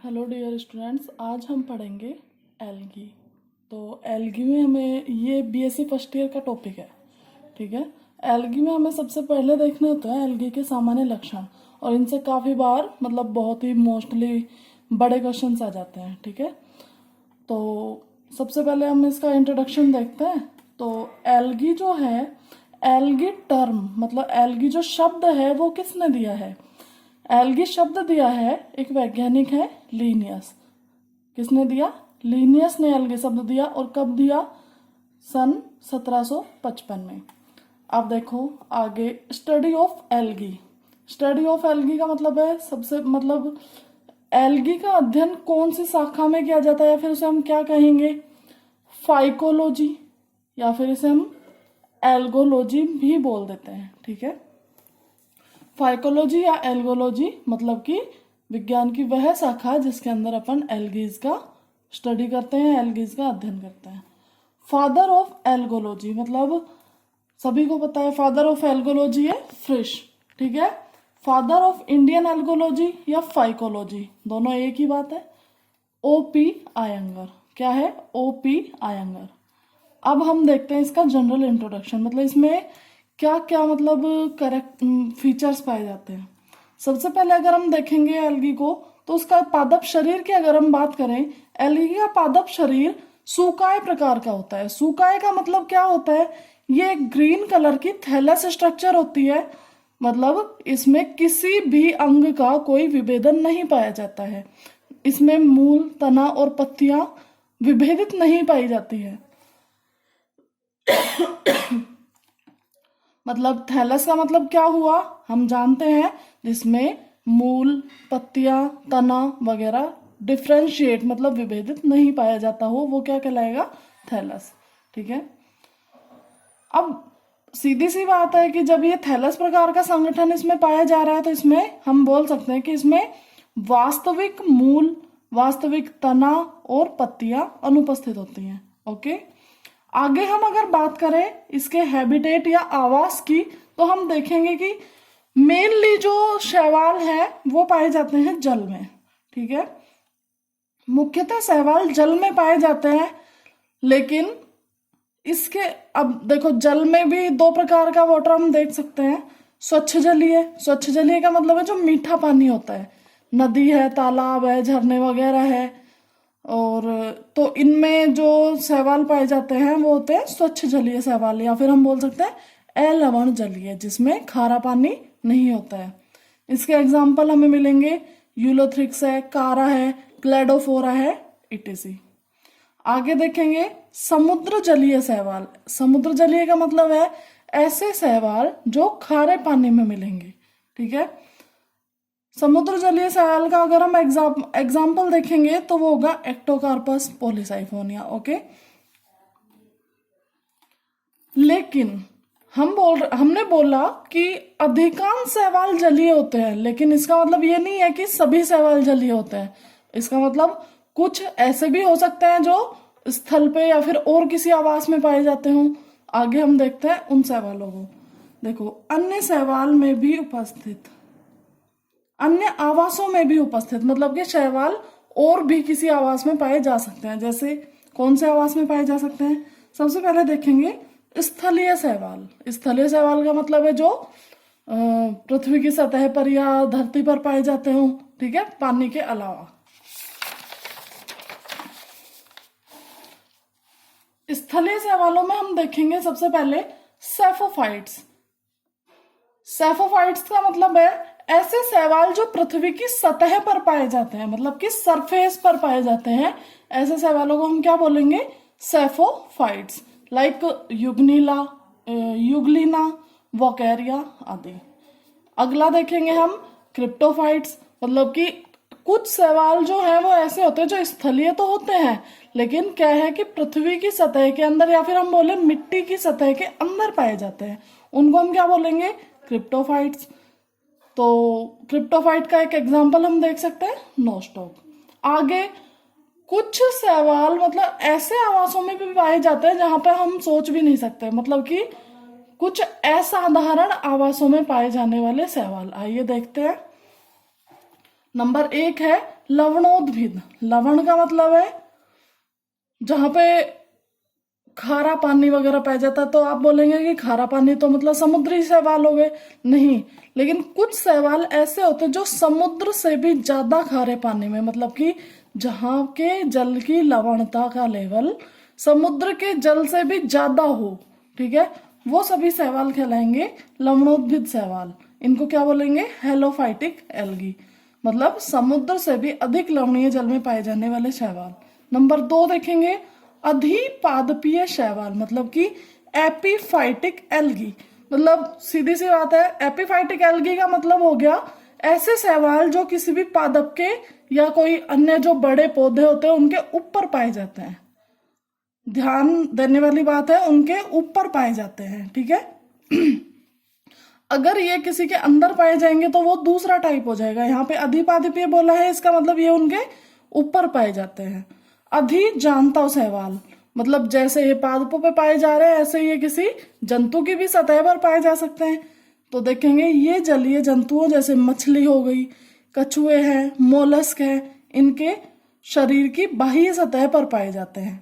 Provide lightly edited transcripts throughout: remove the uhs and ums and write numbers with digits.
Hello dear students, आज हम पढ़ेंगे एल्गी। तो एल्गी में हमें ये बीएससी फर्स्ट ईयर का टॉपिक है। ठीक है। एल्गी में हमें सबसे पहले देखने होते हैं एल्गी के सामान्य लक्षण, और इनसे काफ़ी बार मतलब बहुत ही मोस्टली बड़े क्वेश्चंस आ जाते हैं। ठीक है। तो सबसे पहले हम इसका इंट्रोडक्शन देखते हैं। तो एल्गी जो है, एल्गी टर्म मतलब एल्गी जो शब्द है वो किसने दिया है? एल्गी शब्द दिया है एक वैज्ञानिक है लीनियस। किसने दिया? लीनियस ने एल्गी शब्द दिया। और कब दिया? सन 1755 में। अब देखो आगे, study of algae. Study of algae का मतलब है सबसे मतलब एल्गी का अध्ययन कौन सी शाखा में किया जाता है, या फिर उसे हम क्या कहेंगे? फाइकोलॉजी, या फिर इसे हम एल्गोलॉजी भी बोल देते हैं। ठीक है। फाइकोलॉजी या एल्गोलॉजी मतलब कि विज्ञान की वह शाखा जिसके अंदर अपन एल्गीज का स्टडी करते हैं, एल्गीज का अध्ययन करते हैं। फादर ऑफ एल्गोलॉजी मतलब सभी को पता है फादर ऑफ एल्गोलॉजी है फ्रिश। ठीक है। फादर ऑफ इंडियन एल्गोलॉजी या फाइकोलॉजी दोनों एक ही बात है, ओपी आयंगर। क्या है? ओपी आयंगर। अब हम देखते हैं इसका जनरल इंट्रोडक्शन, मतलब इसमें क्या क्या मतलब करेक्ट फीचर्स पाए जाते हैं। सबसे पहले अगर हम देखेंगे एल्गी को, तो उसका पादप शरीर की अगर हम बात करें, एल्गी का पादप शरीर सूकाय प्रकार का होता है। सूकाय का मतलब क्या होता है? ये एक ग्रीन कलर की थैलस स्ट्रक्चर होती है, मतलब इसमें किसी भी अंग का कोई विभेदन नहीं पाया जाता है। इसमें मूल, तना और पत्तियां विभेदित नहीं पाई जाती है। मतलब थैलस का मतलब क्या हुआ हम जानते हैं, जिसमें मूल, पत्तियां, तना वगैरह डिफ्रेंशिएट मतलब विभेदित नहीं पाया जाता हो, वो क्या कहलाएगा? थैलस। ठीक है। अब सीधी सी बात है कि जब ये थैलस प्रकार का संगठन इसमें पाया जा रहा है, तो इसमें हम बोल सकते हैं कि इसमें वास्तविक मूल, वास्तविक तना और पत्तियां अनुपस्थित होती हैं। ओके। आगे हम अगर बात करें इसके हैबिटेट या आवास की, तो हम देखेंगे कि मेनली जो शैवाल है वो पाए जाते हैं जल में। ठीक है। मुख्यतः शैवाल जल में पाए जाते हैं, लेकिन इसके अब देखो जल में भी दो प्रकार का वाटर हम देख सकते हैं। स्वच्छ जलीय, स्वच्छ जलीय का मतलब है जो मीठा पानी होता है, नदी है, तालाब है, झरने वगैरह है। और तो इनमें जो शैवाल पाए जाते हैं वो होते हैं स्वच्छ जलीय शैवाल, या फिर हम बोल सकते हैं अलवण जलीय, जिसमें खारा पानी नहीं होता है। इसके एग्जाम्पल हमें मिलेंगे यूलोथ्रिक्स है, कारा है, क्लेडोफोरा है, इटिसी। आगे देखेंगे समुद्र जलीय शैवाल। समुद्र जलीय का मतलब है ऐसे शैवाल जो खारे पानी में मिलेंगे। ठीक है। समुद्र जलीय शैवाल का अगर हम एग्जाम्पल देखेंगे तो वो होगा एक्टोकार्पस पॉलीसाइफोनिया। ओके। लेकिन हमने बोला कि अधिकांश शैवाल जलीय होते हैं, लेकिन इसका मतलब ये नहीं है कि सभी शैवाल जलीय होते हैं। इसका मतलब कुछ ऐसे भी हो सकते हैं जो स्थल पे या फिर और किसी आवास में पाए जाते हों। आगे हम देखते हैं उन शैवालों को। देखो अन्य शैवाल में भी उपस्थित, अन्य आवासों में भी उपस्थित मतलब कि शैवाल और भी किसी आवास में पाए जा सकते हैं। जैसे कौन से आवास में पाए जा सकते हैं? सबसे पहले देखेंगे स्थलीय शैवाल। स्थलीय शैवाल का मतलब है जो पृथ्वी की सतह पर या धरती पर पाए जाते हो। ठीक है, पानी के अलावा। स्थलीय शैवालों में हम देखेंगे सबसे पहले सेफोफाइट्स। सेफोफाइट्स का मतलब है ऐसे शैवाल जो पृथ्वी की सतह पर पाए जाते हैं, मतलब कि सरफेस पर पाए जाते हैं। ऐसे शैवालों को हम क्या बोलेंगे? सेफोफाइट्स, लाइक युग्निला, युगलिना, वोकेरिया आदि। अगला देखेंगे हम क्रिप्टोफाइट्स, मतलब कि कुछ शैवाल जो है वो ऐसे होते हैं जो स्थलीय तो होते हैं, लेकिन क्या है कि पृथ्वी की सतह के अंदर या फिर हम बोले मिट्टी की सतह के अंदर पाए जाते हैं। उनको हम क्या बोलेंगे? क्रिप्टोफाइट्स। तो क्रिप्टोफाइट का एक एग्जांपल हम देख सकते हैं नोस्टॉक। आगे कुछ शैवाल मतलब ऐसे आवासों में भी पाए जाते हैं जहां पे हम सोच भी नहीं सकते, मतलब कि कुछ असाधारण आवासों में पाए जाने वाले शैवाल। आइए देखते हैं। नंबर 1 है लवणोद्भिद। लवण का मतलब है जहां पे खारा पानी वगैरह पाया जाता है, तो आप बोलेंगे कि खारा पानी तो मतलब समुद्री शैवाल हो गए। नहीं, लेकिन कुछ शैवाल ऐसे होते हैं जो समुद्र से भी ज्यादा खारे पानी में, मतलब कि जहां के जल की लवणता का लेवल समुद्र के जल से भी ज्यादा हो, ठीक है, वो सभी शैवाल कहलाएंगे लवणोद्भिद शैवाल। इनको क्या बोलेंगे? हेलोफाइटिक एल्गी, मतलब समुद्र से भी अधिक लवणीय जल में पाए जाने वाले शैवाल। नंबर 2 देखेंगे अधिपादपीय शैवाल, मतलब कि एपीफाइटिक एल्गी। मतलब सीधी सी बात है, एपीफाइटिक एल्गी का मतलब हो गया ऐसे शैवाल जो किसी भी पादप के या कोई अन्य जो बड़े पौधे होते हैं उनके ऊपर पाए जाते हैं। ध्यान देने वाली बात है, उनके ऊपर पाए जाते हैं, ठीक है। अगर ये किसी के अंदर पाए जाएंगे तो वो दूसरा टाइप हो जाएगा। यहाँ पे अधिपादपीय बोला है, इसका मतलब ये उनके ऊपर पाए जाते हैं। अधिजानताव शैवाल, मतलब जैसे ये पादपों पे पाए जा रहे हैं ऐसे ये किसी जंतु की भी सतह पर पाए जा सकते हैं। तो देखेंगे ये जलीय जंतुओं जैसे मछली हो गई, कछुए हैं, मोलस्क है, इनके शरीर की बाह्य सतह पर पाए जाते हैं।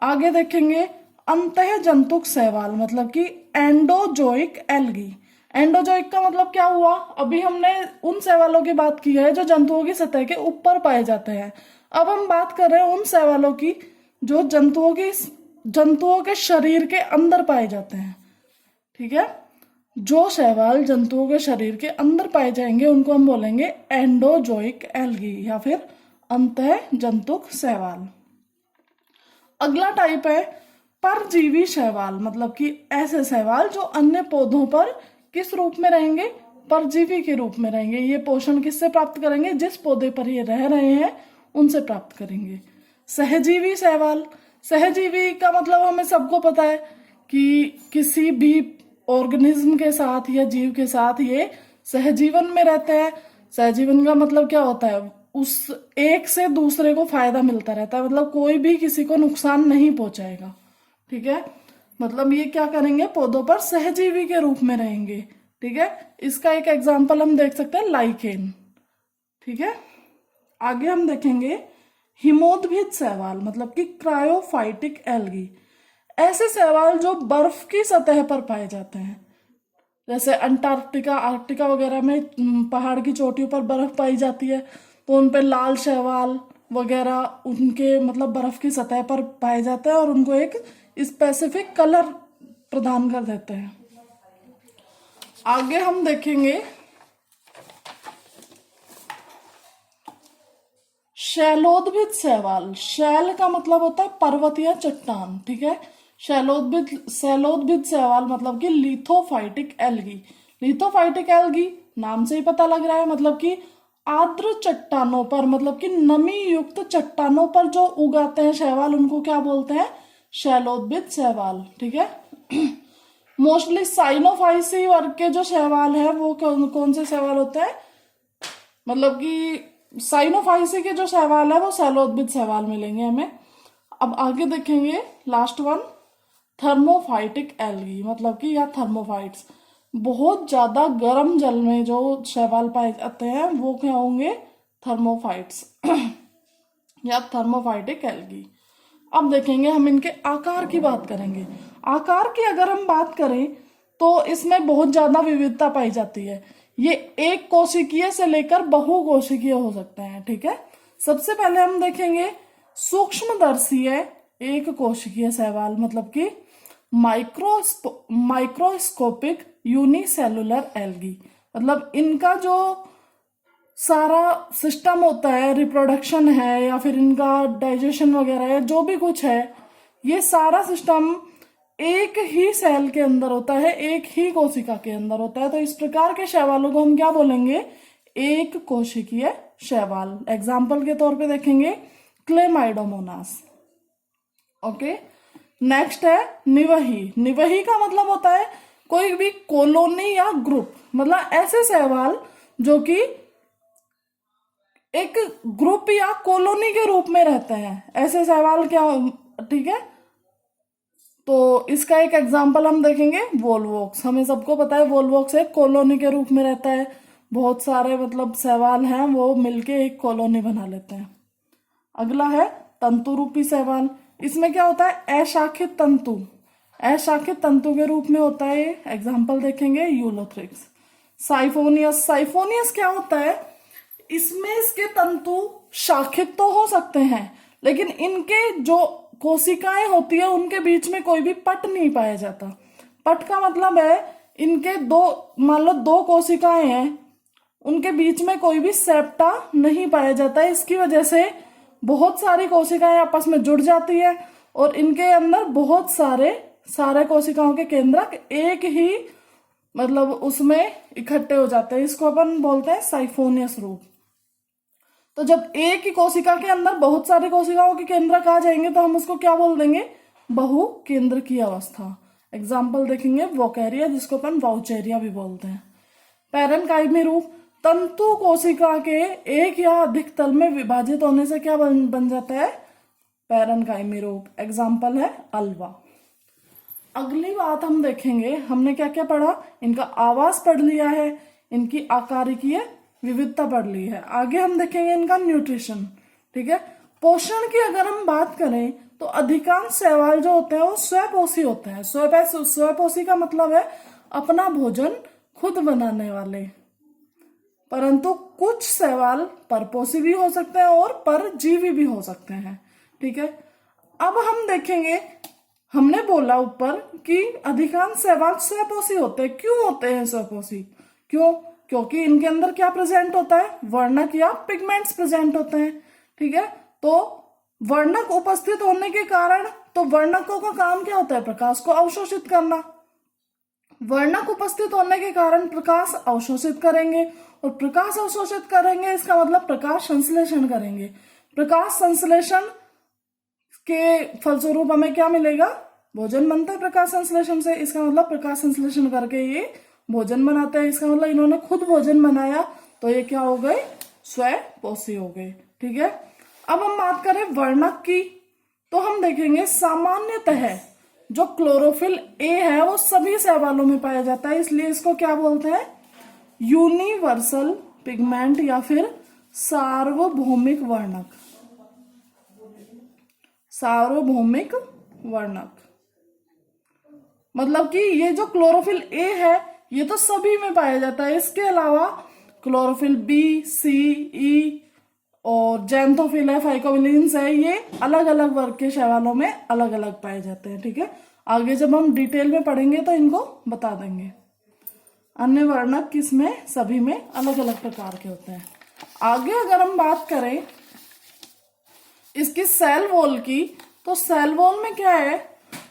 आगे देखेंगे अंतः जंतुक शैवाल, मतलब कि एंडोजोइक एल्गी। एंडोजोइक का मतलब क्या हुआ? अभी हमने उन शैवालों की बात की है जो जंतुओं की सतह के ऊपर पाए जाते हैं। अब हम बात कर रहे हैं उन शैवालों की जो जंतुओं के शरीर के अंदर पाए जाते हैं, ठीक है। जो शैवाल जंतुओं के शरीर के अंदर पाए जाएंगे उनको हम बोलेंगे एंडोजोइक एल्गी या फिर अंतः जंतुक शैवाल। अगला टाइप है परजीवी शैवाल, मतलब कि ऐसे शैवाल जो अन्य पौधों पर किस रूप में रहेंगे? परजीवी के रूप में रहेंगे। ये पोषण किससे प्राप्त करेंगे? जिस पौधे पर ये रह रहे हैं उनसे प्राप्त करेंगे। सहजीवी शैवाल, सहजीवी का मतलब हमें सबको पता है कि किसी भी ऑर्गेनिज्म के साथ या जीव के साथ ये सहजीवन में रहते हैं। सहजीवन का मतलब क्या होता है? उस एक से दूसरे को फायदा मिलता रहता है, मतलब कोई भी किसी को नुकसान नहीं पहुंचाएगा, ठीक है। मतलब ये क्या करेंगे? पौधों पर सहजीवी के रूप में रहेंगे, ठीक है। इसका एक एग्जांपल हम देख सकते हैं लाइकेन, ठीक है। आगे हम देखेंगे हिमोद्भिद शैवाल, मतलब कि क्रायोफाइटिक एल्गी। ऐसे शैवाल जो बर्फ की सतह पर पाए जाते हैं, जैसे अंटार्कटिका, आर्कटिका वगैरह में पहाड़ की चोटियों पर बर्फ पाई जाती है, तो उन पे लाल शैवाल वगैरह उनके मतलब बर्फ की सतह पर पाए जाते हैं और उनको एक स्पेसिफिक कलर प्रदान कर देते हैं। आगे हम देखेंगे शैलोद्भिद शैवाल। शैल का मतलब होता है पर्वत या चट्टान, ठीक है। शैलोद्भिद शैवाल मतलब कि लिथोफाइटिक एल्गी। लिथोफाइटिक एल्गी नाम से ही पता लग रहा है, मतलब कि आर्द्र चट्टानों पर, मतलब कि नमी युक्त चट्टानों पर जो उगाते हैं शैवाल उनको क्या बोलते हैं? शैलोद्भिद शैवाल, ठीक है। मोस्टली साइनोफाइसी वर्ग के जो शैवाल है वो कौन कौन से शैवाल होते हैं? मतलब कि साइनोफाइसी के जो शैवाल है वो शैलोद्भिद शैवाल मिलेंगे हमें। अब आगे देखेंगे लास्ट वन थर्मोफाइटिक एल्गी, मतलब कि या थर्मोफाइट्स। बहुत ज्यादा गर्म जल में जो शैवाल पाए जाते हैं वो क्या होंगे? थर्मोफाइट्स या थर्मोफाइटिक एल्गी। अब देखेंगे हम इनके आकार की बात करेंगे। आकार की अगर हम बात करें तो इसमें बहुत ज्यादा विविधता पाई जाती है। ये एक कोशिकीय से लेकर बहुकोशिकीय हो सकते हैं, ठीक है। सबसे पहले हम देखेंगे सूक्ष्मदर्शीय एक कोशिकीय शैवाल, मतलब कि माइक्रोस्कोपिक यूनिसेलुलर एल्गी। मतलब इनका जो सारा सिस्टम होता है, रिप्रोडक्शन है या फिर इनका डाइजेशन वगैरह है, जो भी कुछ है, ये सारा सिस्टम एक ही सेल के अंदर होता है, एक ही कोशिका के अंदर होता है। तो इस प्रकार के शैवालों को हम क्या बोलेंगे? एक कोशिकीय शैवाल। एग्जाम्पल के तौर पे देखेंगे क्लेमाइडोमोनास। ओके, नेक्स्ट है निवही। निवही का मतलब होता है कोई भी कॉलोनी या ग्रुप, मतलब ऐसे शैवाल जो कि एक ग्रुप या कॉलोनी के रूप में रहते हैं, ऐसे शैवाल क्या, ठीक है। तो इसका एक एग्जाम्पल हम देखेंगे वोल्वोक्स। हमें सबको पता है वोल्वोक्स एक कॉलोनी के रूप में रहता है। बहुत सारे मतलब शैवाल हैं वो मिलके एक कॉलोनी बना लेते हैं। अगला है तंतु रूपी शैवाल। इसमें क्या होता है, अशाखित तंतु, अशाखित तंतु के रूप में होता है ये। एग्जाम्पल देखेंगे यूलोथ्रिक्स। साइफोनियस, साइफोनियस क्या होता है, इसमें इसके तंतु शाखित तो हो सकते हैं लेकिन इनके जो कोशिकाएं होती है उनके बीच में कोई भी पट नहीं पाया जाता। पट का मतलब है इनके दो, मान लो दो कोशिकाएं हैं, उनके बीच में कोई भी सेप्टा नहीं पाया जाता है। इसकी वजह से बहुत सारी कोशिकाएं आपस में जुड़ जाती है और इनके अंदर बहुत सारे कोशिकाओं के केंद्रक एक ही मतलब उसमें इकट्ठे हो जाते हैं। इसको अपन बोलते हैं साइफोनियस रूप। तो जब एक ही कोशिका के अंदर बहुत सारी कोशिकाओं के केंद्रक आ जाएंगे तो हम उसको क्या बोल देंगे, बहु केंद्र की अवस्था। एग्जाम्पल देखेंगे वोकैरिया, जिसको अपन वाउचेरिया भी बोलते हैं। पैरेनकाइमी रूप, तंतु कोशिका के एक या अधिक तल में विभाजित होने से क्या बन जाता है, पैरेनकाइमी रूप। एग्जाम्पल है अल्वा। अगली बात हम देखेंगे, हमने क्या क्या पढ़ा, इनका आवास पढ़ लिया है, इनकी आकारिकीय विविधता पढ़ ली है। आगे हम देखेंगे इनका न्यूट्रिशन। ठीक है, पोषण की अगर हम बात करें तो अधिकांश शैवाल जो होते हैं वो स्वपोषी होते हैं। स्वपोषी का मतलब है अपना भोजन खुद बनाने वाले, परंतु कुछ शैवाल परपोषी भी हो सकते हैं और परजीवी भी हो सकते हैं। ठीक है, अब हम देखेंगे, हमने बोला ऊपर कि अधिकांश शैवाल स्वपोषी होते हैं। क्यों होते हैं स्वपोषी, क्यों, क्योंकि इनके अंदर क्या प्रेजेंट होता है, वर्णक या पिगमेंट्स प्रेजेंट होते हैं। ठीक है, तो वर्णक उपस्थित होने के कारण, तो वर्णकों का काम क्या होता है, प्रकाश को अवशोषित करना। वर्णक उपस्थित होने के कारण प्रकाश अवशोषित करेंगे और प्रकाश अवशोषित करेंगे, इसका मतलब प्रकाश संश्लेषण करेंगे। प्रकाश संश्लेषण के फलस्वरूप हमें क्या मिलेगा, भोजन बनता है प्रकाश संश्लेषण से। इसका मतलब प्रकाश संश्लेषण करके ये भोजन बनाते हैं। इसका मतलब इन्होंने खुद भोजन बनाया, तो ये क्या हो गए, स्वपोषी हो गए। ठीक है, अब हम बात करें वर्णक की, तो हम देखेंगे सामान्यतः जो क्लोरोफिल ए है वो सभी शैवालों में पाया जाता है, इसलिए इसको क्या बोलते हैं, यूनिवर्सल पिगमेंट या फिर सार्वभौमिक वर्णक। सार्वभौमिक वर्णक मतलब कि ये जो क्लोरोफिल ए है ये तो सभी में पाया जाता है। इसके अलावा क्लोरोफिल बी, सी, ई और जैंथोफिल है, फाइकोबिलिन्स है, ये अलग अलग वर्ग के शैवालों में अलग अलग पाए जाते हैं। ठीक है, आगे जब हम डिटेल में पढ़ेंगे तो इनको बता देंगे। अन्य वर्णक किसमें, सभी में अलग अलग प्रकार के होते हैं। आगे अगर हम बात करें इसकी सेल वॉल की, तो सेल वॉल में क्या है,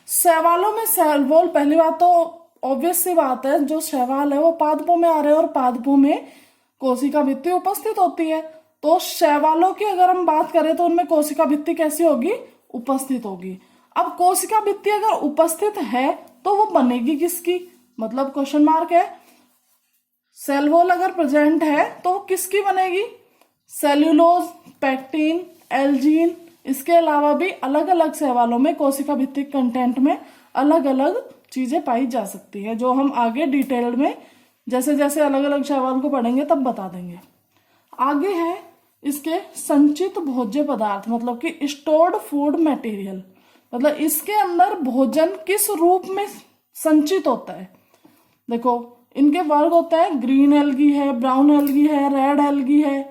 शैवालों में सेल वॉल, पहली बात तो ऑब्वियस सी बात है, जो शैवाल है वो पादपों में आ रहे हैं और पादपों में कोशिका भित्ति उपस्थित होती है। तो शैवालों की अगर हम बात करें तो उनमें कोशिका भित्ति कैसी होगी, उपस्थित होगी। अब कोशिका भित्ति अगर उपस्थित है तो वो बनेगी किसकी, मतलब क्वेश्चन मार्क है। सेल वॉल अगर प्रेजेंट है तो किसकी बनेगी, सेल्यूलोज, पैक्टिन, एल्जीन। इसके अलावा भी अलग अलग शैवालों में कोशिका भित्तिक कंटेंट में अलग अलग चीजें पाई जा सकती है, जो हम आगे डिटेल में जैसे जैसे अलग अलग शैवाल को पढ़ेंगे तब बता देंगे। आगे है इसके संचित भोज्य पदार्थ, मतलब कि स्टोर्ड फूड मटेरियल, मतलब इसके अंदर भोजन किस रूप में संचित होता है। देखो इनके वर्ग होते हैं, ग्रीन एल्गी है, ब्राउन एल्गी है, रेड एल्गी है।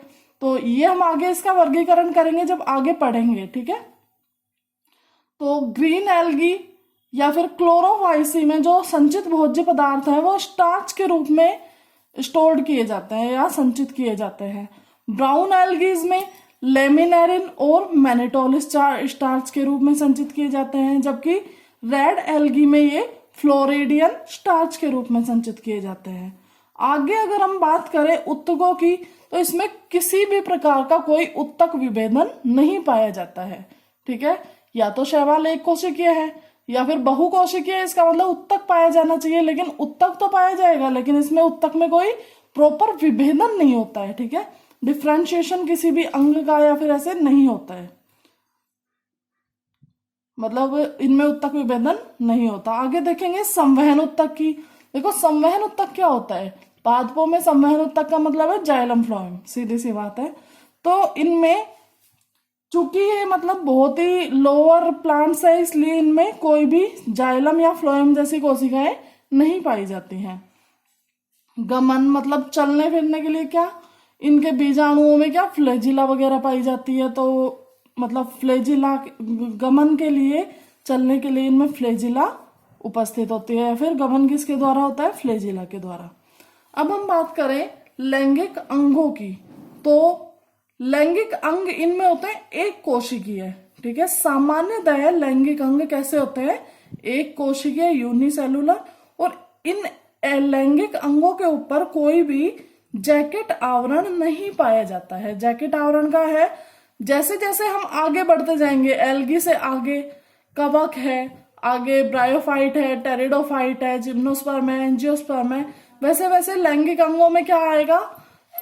तो ये हम आगे इसका वर्गीकरण करेंगे जब आगे पढ़ेंगे। ठीक है, तो ग्रीन एल्गी या फिर क्लोरोफाइसी में जो संचित भोज्य पदार्थ है वो स्टार्च के रूप में स्टोर्ड किए जाते हैं या संचित किए जाते हैं। ब्राउन एल्गीज में लेमिनेरिन और मैनिटोल स्टार्च के रूप में संचित किए जाते हैं, जबकि रेड एल्गी में ये फ्लोरिडियन स्टार्च के रूप में संचित किए जाते हैं। आगे अगर हम बात करें उत्तकों की, तो इसमें किसी भी प्रकार का कोई उत्तक विभेदन नहीं पाया जाता है। ठीक है, या तो शैवाल एक कोशिकीय है या फिर बहुकोशिकीय, इसका मतलब उत्तक पाया जाना चाहिए, लेकिन उत्तक तो पाया जाएगा लेकिन इसमें उत्तक में कोई प्रॉपर विभेदन नहीं होता है। ठीक है, डिफ्रेंशिएशन किसी भी अंग का या फिर ऐसे नहीं होता है, मतलब इनमें उत्तक विभेदन नहीं होता। आगे देखेंगे संवहन उत्तक की। देखो संवहन उत्तक क्या होता है, पादपों में संवहन ऊतक का मतलब है जाइलम फ्लोएम, सीधी सी बात है। तो इनमें चूंकि ये मतलब बहुत ही लोअर प्लांट्स है, इसलिए इनमें कोई भी जाइलम या फ्लोएम जैसी कोशिकाएं नहीं पाई जाती हैं। गमन मतलब चलने फिरने के लिए क्या, इनके बीजाणुओं में क्या फ्लैजिला वगैरह पाई जाती है, तो मतलब फ्लैजिला गमन के लिए, चलने के लिए इनमें फ्लैजिला उपस्थित होती है, या फिर गमन किसके द्वारा होता है, फ्लैजिला के द्वारा। अब हम बात करें लैंगिक अंगों की, तो लैंगिक अंग इनमें होते हैं एक कोशिकीय, ठीक है। सामान्यतः लैंगिक अंग कैसे होते हैं, एक कोशिकीय, यूनिसेलुलर। और इन लैंगिक अंगों के ऊपर कोई भी जैकेट आवरण नहीं पाया जाता है। जैकेट आवरण का है, जैसे जैसे हम आगे बढ़ते जाएंगे, एल्गी से आगे कवक है, आगे ब्रायोफाइट है, टेरिडोफाइट है, जिम्नोस्पर्म है, एंजियोस्पर्म है, वैसे वैसे लैंगिक अंगों में क्या आएगा,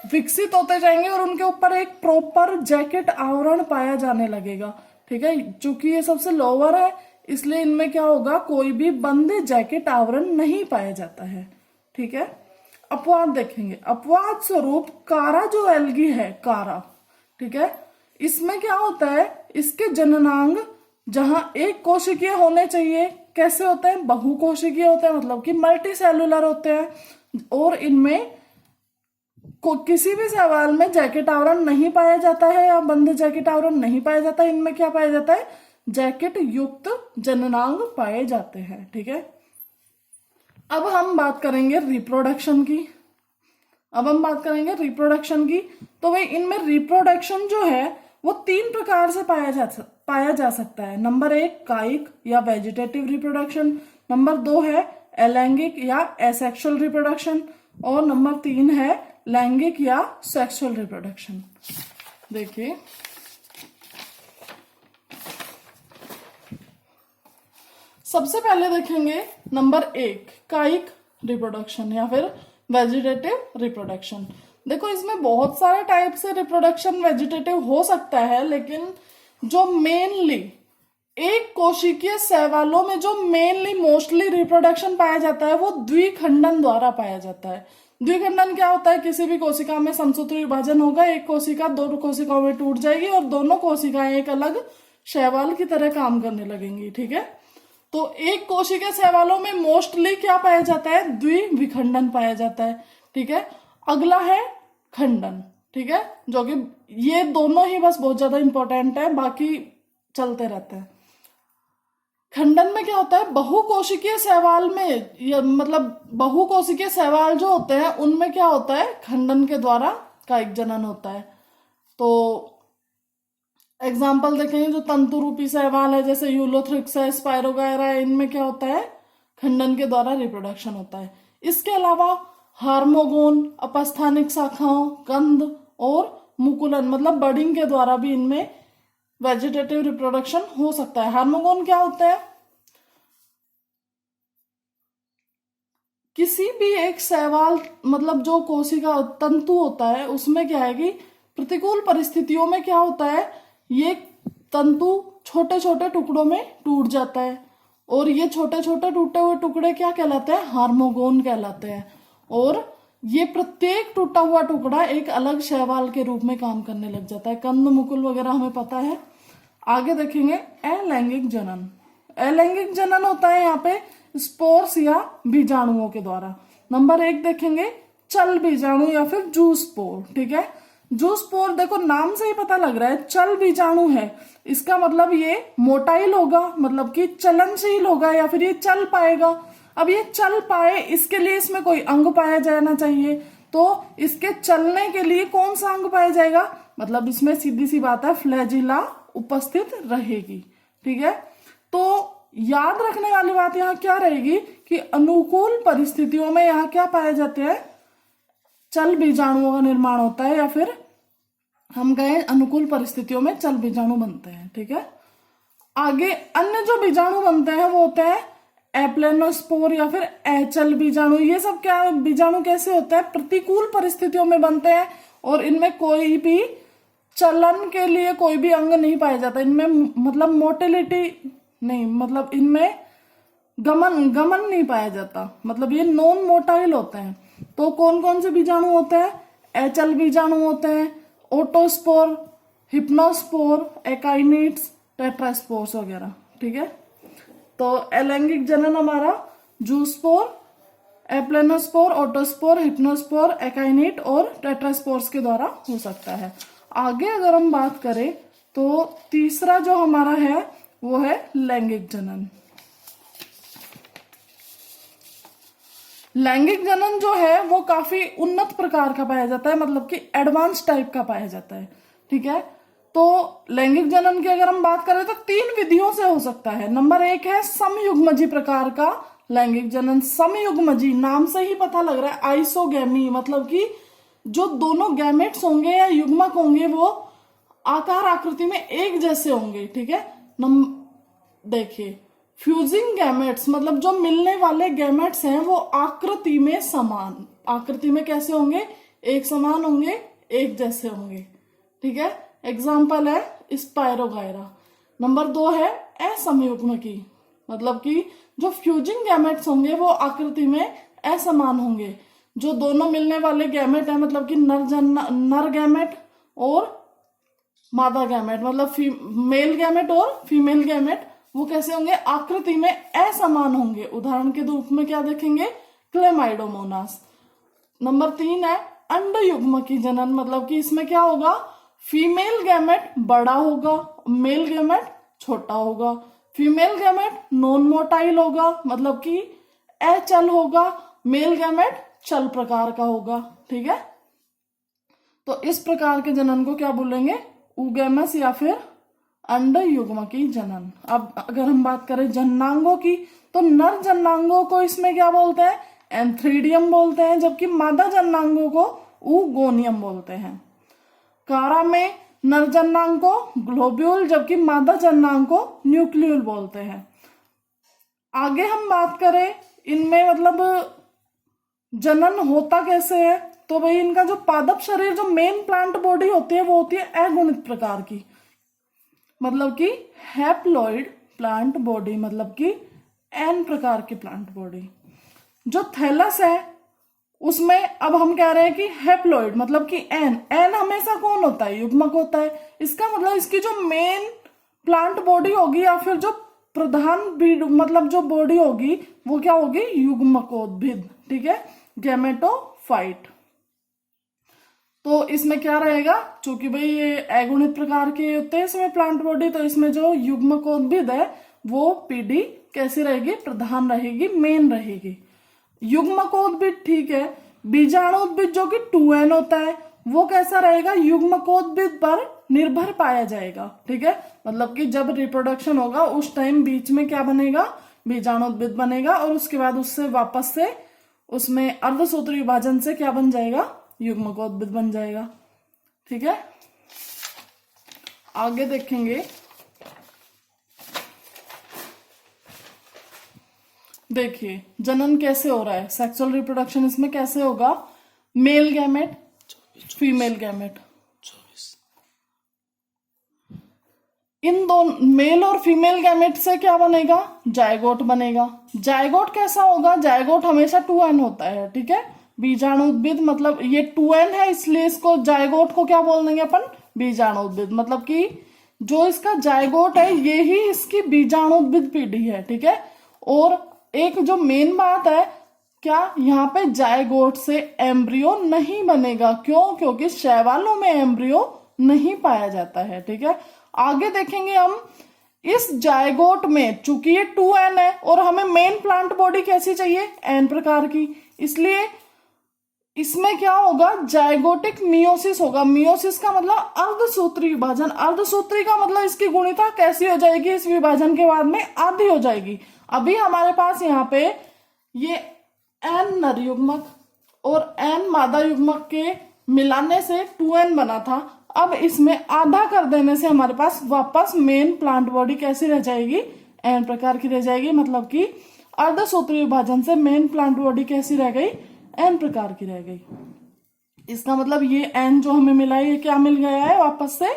विकसित होते जाएंगे और उनके ऊपर एक प्रॉपर जैकेट आवरण पाया जाने लगेगा, ठीक है। चूंकि ये सबसे लोअर है, इसलिए इनमें क्या होगा, कोई भी बंद जैकेट आवरण नहीं पाया जाता है, ठीक है। अपवाद देखेंगे, अपवाद स्वरूप कारा जो एल्गी है, कारा, ठीक है, इसमें क्या होता है, इसके जननांग जहां एक कोशिकीय होने चाहिए, कैसे होते हैं, बहुकोशिकीय होते हैं, मतलब कि मल्टी सेलुलर होते हैं। और इनमें किसी भी सवाल में जैकेट आवरण नहीं पाया जाता है या बंद जैकेट आवरण नहीं पाया जाता है। इनमें क्या पाया जाता है, जैकेट युक्त जननांग पाए जाते हैं, ठीक है। अब हम बात करेंगे रिप्रोडक्शन की। तो भाई इनमें रिप्रोडक्शन जो है वो 3 प्रकार से पाया जा सकता है। नंबर 1 कायिक या वेजिटेटिव रिप्रोडक्शन, नंबर 2 है अलैंगिक या एसेक्सुअल रिप्रोडक्शन, और नंबर 3 है लैंगिक या सेक्सुअल रिप्रोडक्शन। देखिए सबसे पहले देखेंगे नंबर 1 कायिक रिप्रोडक्शन या फिर वेजिटेटिव रिप्रोडक्शन। देखो इसमें बहुत सारे टाइप से रिप्रोडक्शन वेजिटेटिव हो सकता है, लेकिन जो मेनली एक कोशिकीय शैवालों में जो मेनली मोस्टली रिप्रोडक्शन पाया जाता है वो द्विखंडन द्वारा पाया जाता है। द्विखंडन क्या होता है, किसी भी कोशिका में समसूत्र विभाजन होगा, एक कोशिका 2 कोशिकाओं में टूट जाएगी और दोनों कोशिकाएं एक अलग शैवाल की तरह काम करने लगेंगी, ठीक है। तो एक कोशिका शैवालों में मोस्टली क्या पाया जाता है, द्विविखंडन पाया जाता है, ठीक है। अगला है खंडन, ठीक है, जो कि ये दोनों ही बस बहुत ज्यादा इंपॉर्टेंट है, बाकी चलते रहते हैं। खंडन में क्या होता है, बहुकोशिकीय शैवाल में मतलब बहुकोशिकीय शैवाल जो होते हैं उनमें क्या होता है, खंडन के द्वारा कायिक जनन होता है। तो एग्जाम्पल देखेंगे, जो तंतु रूपी शैवाल है जैसे यूलोथ्रिक्स है, स्पायरोगायरा है, इनमें क्या होता है, खंडन के द्वारा रिप्रोडक्शन होता है। इसके अलावा हार्मोगोन, अपस्थानिक शाखाओं, कंद और मुकुलन मतलब बडिंग के द्वारा भी इनमें वेजिटेटिव रिप्रोडक्शन हो सकता है। हार्मोगोन क्या होता है, किसी भी एक शैवाल मतलब जो कोशिका तंतु होता है उसमें क्या है कि प्रतिकूल परिस्थितियों में क्या होता है, ये तंतु छोटे छोटे टुकड़ों में टूट जाता है, और ये छोटे छोटे टूटे हुए टुकड़े क्या कहलाते हैं, हार्मोगोन कहलाते हैं। और ये प्रत्येक टूटा हुआ टुकड़ा एक अलग शैवाल के रूप में काम करने लग जाता है। कंद मुकुल वगैरह हमें पता है। आगे देखेंगे अलैंगिक जनन। अलैंगिक जनन होता है यहाँ पे स्पोर्स या बीजाणुओं के द्वारा। नंबर 1 देखेंगे चल बीजाणु या फिर जू स्पोर, ठीक है। जू स्पोर देखो नाम से ही पता लग रहा है चल बीजाणु है, इसका मतलब ये मोटाइल होगा, मतलब कि चलनशील होगा या फिर ये चल पाएगा। अब ये चल पाए इसके लिए इसमें कोई अंग पाया जाना चाहिए, तो इसके चलने के लिए कौन सा अंग पाया जाएगा, मतलब इसमें सीधी सी बात है फ्लैजिला उपस्थित रहेगी, ठीक है। तो याद रखने वाली बात यहाँ क्या रहेगी कि अनुकूल परिस्थितियों में यहाँ क्या पाए जाते हैं, चल बीजाणुओं का निर्माण होता है, या फिर हम कहें अनुकूल परिस्थितियों में चल बीजाणु बनते हैं, ठीक है। आगे अन्य जो बीजाणु बनते हैं वो होते हैं एप्लेनोस्पोर या फिर एचल बीजाणु। ये सब क्या बीजाणु कैसे होते हैं, प्रतिकूल परिस्थितियों में बनते हैं और इनमें कोई भी चलन के लिए कोई भी अंग नहीं पाया जाता। इनमें मतलब मोटिलिटी नहीं, मतलब इनमें गमन नहीं पाया जाता, मतलब ये नॉन मोटाइल होते हैं। तो कौन कौन से बीजाणु होते हैं? HL बीजाणु होते हैं, ओटोस्पोर, हिप्नोस्पोर, एकाइनिट्स, टेट्रास्पोर्स वगैरह। ठीक है, तो अलैंगिक जनन हमारा जूस्पोर, एप्लेनोस्पोर, ओटोस्पोर, हिप्नोस्पोर, एकाइनिट और टेट्रास्पोर्स के द्वारा हो सकता है। आगे अगर हम बात करें तो तीसरा जो हमारा है वो है लैंगिक जनन। लैंगिक जनन जो है वो काफी उन्नत प्रकार का पाया जाता है, मतलब कि एडवांस टाइप का पाया जाता है। ठीक है, तो लैंगिक जनन की अगर हम बात करें तो 3 विधियों से हो सकता है। नंबर 1 है समयुग्मजी प्रकार का लैंगिक जनन। समयुग्मजी नाम से ही पता लग रहा है, आइसोगैमी, मतलब कि जो दोनों गैमेट्स होंगे या युग्मक होंगे वो आकार आकृति में एक जैसे होंगे। ठीक है, देखिए फ्यूजिंग गैमेट्स मतलब जो मिलने वाले गैमेट्स हैं वो आकृति में समान, आकृति में कैसे होंगे? एक समान होंगे, एक जैसे होंगे। ठीक है, एग्जाम्पल है स्पायरोगायरा। नंबर 2 है असमयुग्मकी, मतलब कि जो फ्यूजिंग गैमेट्स होंगे वो आकृति में असमान होंगे। जो दोनों मिलने वाले गैमेट है, मतलब कि नर गैमेट और मादा गैमेट, मतलब मेल गैमेट और फीमेल गैमेट, वो कैसे होंगे? आकृति में असमान होंगे। उदाहरण के रूप में क्या देखेंगे? क्लेमाइडोमोनास। नंबर 3 है अंडयुग्मकी जनन, मतलब कि इसमें क्या होगा? फीमेल गैमेट बड़ा होगा, मेल गैमेट छोटा होगा। फीमेल गैमेट नॉन मोटाइल होगा, मतलब कि अचल होगा। मेल गैमेट चल प्रकार का होगा। ठीक है, तो इस प्रकार के जनन को क्या बोलेंगे? ऊगैमस या फिर अंडयुग्मकी जनन। अब अगर हम बात करें जननांगों की तो नर जननांगों को इसमें क्या बोलते हैं? एंथ्रीडियम बोलते हैं, जबकि मादा जननांगों को ऊगोनियम बोलते हैं। कारा में नर जननांग को ग्लोब्यूल, जबकि मादा जननांग को न्यूक्लियल बोलते हैं। आगे हम बात करें इनमें मतलब जनन होता कैसे है, तो भाई इनका जो पादप शरीर, जो मेन प्लांट बॉडी होती है वो होती है अगुणित प्रकार की, मतलब कि हैप्लॉइड प्लांट बॉडी, मतलब कि एन प्रकार की प्लांट बॉडी। जो थैलस है उसमें अब हम कह रहे हैं कि हैप्लॉइड, मतलब कि एन। एन हमेशा कौन होता है? युग्मक होता है। इसका मतलब इसकी जो मेन प्लांट बॉडी होगी या फिर जो प्रधान मतलब जो बॉडी होगी वो क्या होगी? युग्मकोद्भिद। ठीक है, गैमेटोफाइट। तो इसमें क्या रहेगा? चूंकि भाई ये अगुणित प्रकार के होते हैं इसमें प्लांट बॉडी, तो इसमें जो युग्मकोद्भिद है वो पीडी कैसी रहेगी? प्रधान रहेगी, मेन रहेगी। युग्मकोद्भिद ठीक है। बीजाणुद्भिद जो कि 2n होता है वो कैसा रहेगा? युग्मकोद्भिद पर निर्भर पाया जाएगा। ठीक है, मतलब कि जब रिप्रोडक्शन होगा उस टाइम बीच में क्या बनेगा? बीजाणुद्भिद बनेगा और उसके बाद उससे वापस से उसमें अर्धसूत्री विभाजन से क्या बन जाएगा? युग्मकोद्भिद बन जाएगा। ठीक है, आगे देखेंगे। देखिए जनन कैसे हो रहा है, सेक्सुअल रिप्रोडक्शन इसमें कैसे होगा? मेल गैमेट, फीमेल गैमेट, इन दोनों मेल और फीमेल गैमेट से क्या बनेगा? जायगोट बनेगा। जायगोट कैसा होगा? जायगोट हमेशा 2n होता है। ठीक है, बीजाणुद्भिद मतलब ये 2n है इसलिए इसको जायगोट को क्या बोल देंगे अपन? बीजाणुद्भिद। मतलब कि जो इसका जायगोट है ये ही इसकी बीजाणुद्भिद पीढ़ी है। ठीक है, और एक जो मेन बात है, क्या यहाँ पे जायगोट से एम्ब्रियो नहीं बनेगा। क्यों? क्योंकि शैवालों में एम्ब्रियो नहीं पाया जाता है। ठीक है, आगे देखेंगे हम इस जायगोट में, चूंकि ये 2n है और हमें मेन प्लांट बॉडी कैसी चाहिए? n प्रकार की, इसलिए इसमें क्या होगा? जायगोटिक मियोसिस होगा। मियोसिस का मतलब अर्धसूत्री विभाजन। अर्धसूत्री का मतलब इसकी गुणिता कैसी हो जाएगी? इस विभाजन के बाद में आधी हो जाएगी। अभी हमारे पास यहाँ पे ये n नर युग्मक और n मादा युग्मक के मिलाने से 2n बना था। अब इसमें आधा कर देने से हमारे पास वापस मेन प्लांट बॉडी कैसी रह जाएगी? n प्रकार की रह जाएगी। मतलब कि अर्धसूत्री विभाजन से मेन प्लांट बॉडी कैसी रह गई? n प्रकार की रह गई। इसका मतलब ये n जो हमें मिला है ये क्या मिल गया है? वापस से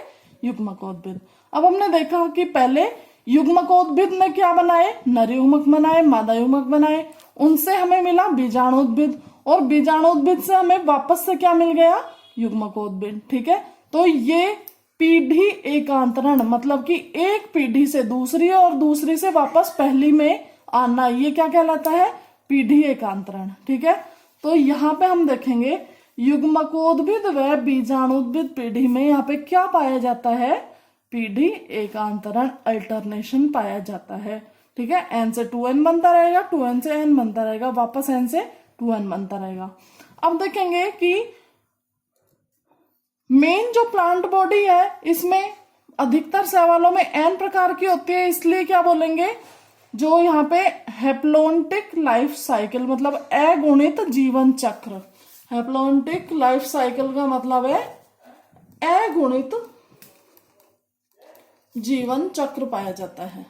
युग्मकोद्भिद। अब हमने देखा कि पहले युग्मकोद्भिद ने क्या बनाए? नर युग्मक बनाए, मादा युग्मक बनाए, उनसे हमें मिला बीजाणुद्भिद, और बीजाणुउद्भिद से हमें वापस से क्या मिल गया, युग्मकोद्भिद। ठीक है, तो ये पीढ़ी एकांतरण मतलब कि एक पीढ़ी से दूसरी और दूसरी से वापस पहली में आना, ये क्या कहलाता है, पीढ़ी एकांतरण। ठीक है, तो यहाँ पे हम देखेंगे युग्मकोद्भिद व बीजाणुद्भिद पीढ़ी में यहाँ पे क्या पाया जाता है, पीढ़ी एकांतरण, अल्टरनेशन पाया जाता है। ठीक है, n से 2n बनता रहेगा, 2n से n बनता रहेगा, वापस n से 2n बनता रहेगा। अब देखेंगे कि मेन जो प्लांट बॉडी है इसमें अधिकतर शैवालों में n प्रकार की होती है, इसलिए क्या बोलेंगे, जो यहाँ पे हैप्लोन्टिक लाइफ साइकिल मतलब अगुणित जीवन चक्र, हैप्लोन्टिक लाइफ साइकिल का मतलब है अगुणित जीवन चक्र पाया जाता है।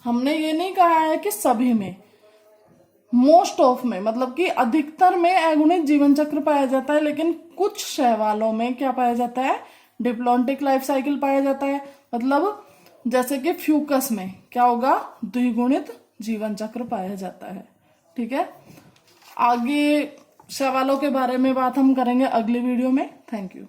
हमने ये नहीं कहा है कि सभी में, मोस्ट ऑफ में मतलब कि अधिकतर में अगुणित जीवन चक्र पाया जाता है, लेकिन कुछ शैवालों में क्या पाया जाता है, डिप्लॉन्टिक लाइफ साइकिल पाया जाता है। मतलब जैसे कि फ्यूकस में क्या होगा, द्विगुणित जीवन चक्र पाया जाता है। ठीक है, आगे शैवालों के बारे में बात हम करेंगे अगली वीडियो में। Thank you.